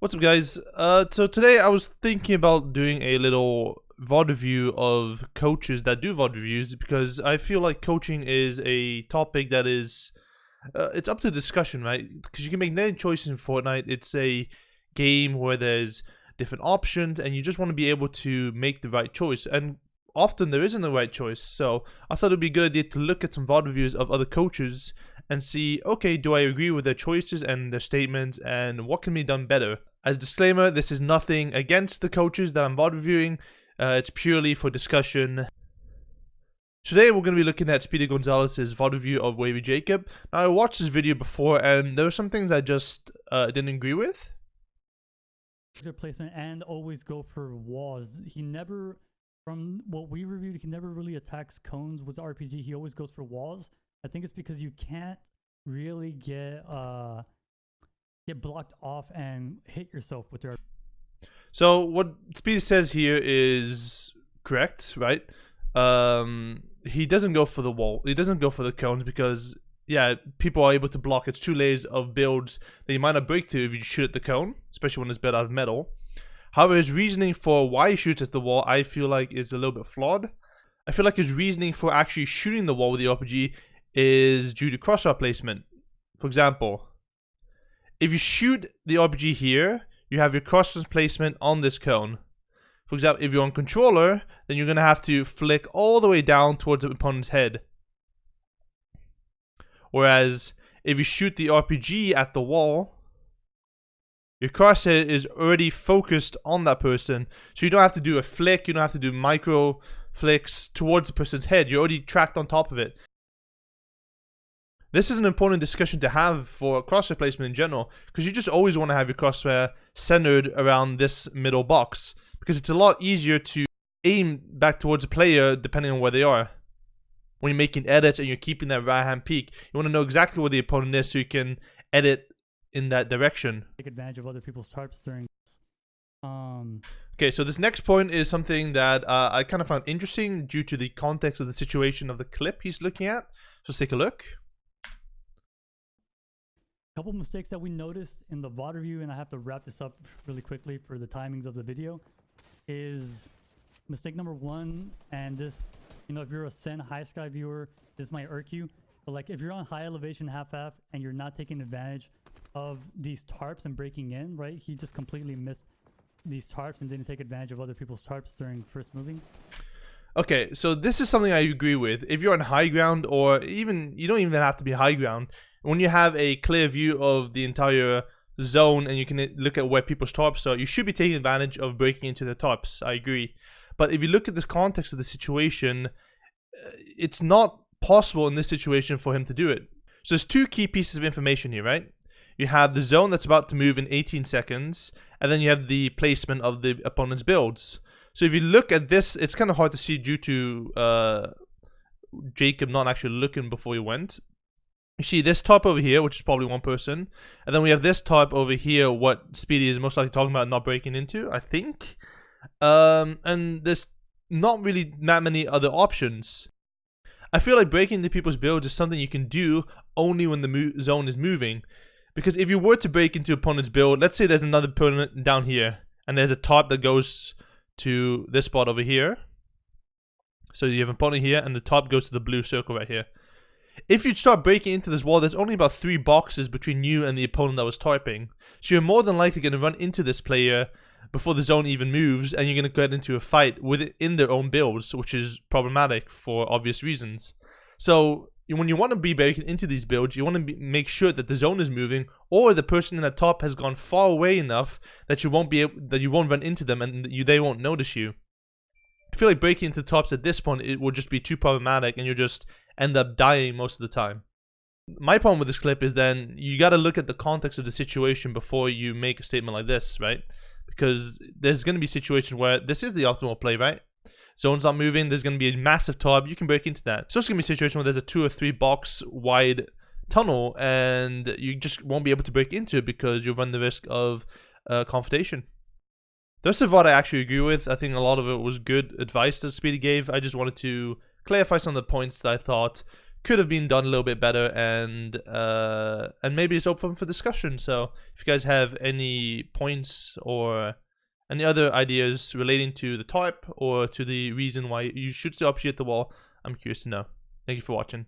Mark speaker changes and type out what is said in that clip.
Speaker 1: What's up, guys? So today I was thinking about doing a little VOD review of coaches that do VOD reviews, because I feel like coaching is a topic that is it's up to discussion, right? Because you can make many choices in Fortnite. It's a game where there's different options and you just want to be able to make the right choice, and often there isn't the right choice. So I thought it'd be a good idea to look at some VOD reviews of other coaches and see, okay, do I agree with their choices and their statements, and what can be done better? As a disclaimer, this is nothing against the coaches that I'm VOD reviewing. It's purely for discussion. Today we're going to be looking at Speedy Gonzales' VOD review of Wavy Jacob. Now, I watched this video before and there were some things I just didn't agree with.
Speaker 2: Placement and always go for walls. He never, from what we reviewed, he never really attacks cones with RPG. He always goes for walls. I think it's because you can't really get blocked off and hit yourself with your.
Speaker 1: So what Speedy says here is correct, right? He doesn't go for the wall. He doesn't go for the cones because, yeah, people are able to block. It's 2 layers of builds that you might not break through if you shoot at the cone, especially when it's built out of metal. However, his reasoning for why he shoots at the wall, I feel like, is a little bit flawed. I feel like his reasoning for actually shooting the wall with the RPG is due to crosshair placement. For example, if you shoot the RPG here, you have your crosshair placement on this cone. For example, if you're on controller, then you're going to have to flick all the way down towards the opponent's head. Whereas, if you shoot the RPG at the wall, your crosshair is already focused on that person. So you don't have to do a flick, you don't have to do micro flicks towards the person's head. You're already tracked on top of it. This is an important discussion to have for crosshair placement in general, because you just always want to have your crosshair centered around this middle box, because it's a lot easier to aim back towards a player depending on where they are. When you're making edits and you're keeping that right hand peak, you want to know exactly where the opponent is so you can edit in that direction.
Speaker 2: Take advantage of other people's tarps during this.
Speaker 1: Okay, so this next point is something that I kind of found interesting due to the context of the situation of the clip he's looking at. So let's take a look.
Speaker 2: Couple mistakes that we noticed in the VOD review, and I have to wrap this up really quickly for the timings of the video, is mistake number 1, and this, you know, if you're a Sen High Sky viewer, this might irk you, but like if you're on high elevation half-half and you're not taking advantage of these tarps and breaking in, right? He just completely missed these tarps and didn't take advantage of other people's tarps during first moving.
Speaker 1: Okay, so this is something I agree with. If you're on high ground, or even, you don't even have to be high ground, when you have a clear view of the entire zone and you can look at where people's tarps are, you should be taking advantage of breaking into the tarps. I agree. But if you look at the context of the situation, it's not possible in this situation for him to do it. So there's 2 key pieces of information here, right? You have the zone that's about to move in 18 seconds, and then you have the placement of the opponent's builds. So if you look at this, it's kind of hard to see due to Jacob not actually looking before he went. You see this top over here, which is probably one person, and then we have this top over here, what Speedy is most likely talking about not breaking into, I think. And there's not really that many other options. I feel like breaking into people's builds is something you can do only when the zone is moving. Because if you were to break into opponent's build, let's say there's another opponent down here, and there's a top that goes to this spot over here. So you have an opponent here, and the top goes to the blue circle right here. If you start breaking into this wall, there's only about 3 boxes between you and the opponent that was tarping. So you're more than likely going to run into this player before the zone even moves, and you're going to get into a fight within their own builds, which is problematic for obvious reasons. So when you want to be breaking into these builds, you want to make sure that the zone is moving, or the person in the top has gone far away enough that you won't run into them and they won't notice you. I feel like breaking into tops at this point, it will just be too problematic, and you'll just end up dying most of the time. My problem with this clip is then you got to look at the context of the situation before you make a statement like this, right? Because there's going to be situations where this is the optimal play, right? Zone's not moving, there's going to be a massive top, you can break into that. So it's going to be a situation where there's a 2 or 3 box wide tunnel and you just won't be able to break into it because you'll run the risk of confrontation. The rest of what I actually agree with, I think a lot of it was good advice that Speedy gave. I just wanted to clarify some of the points that I thought could have been done a little bit better, and maybe it's open for discussion. So if you guys have any points or any other ideas relating to the type or to the reason why you should still appreciate the wall, I'm curious to know. Thank you for watching.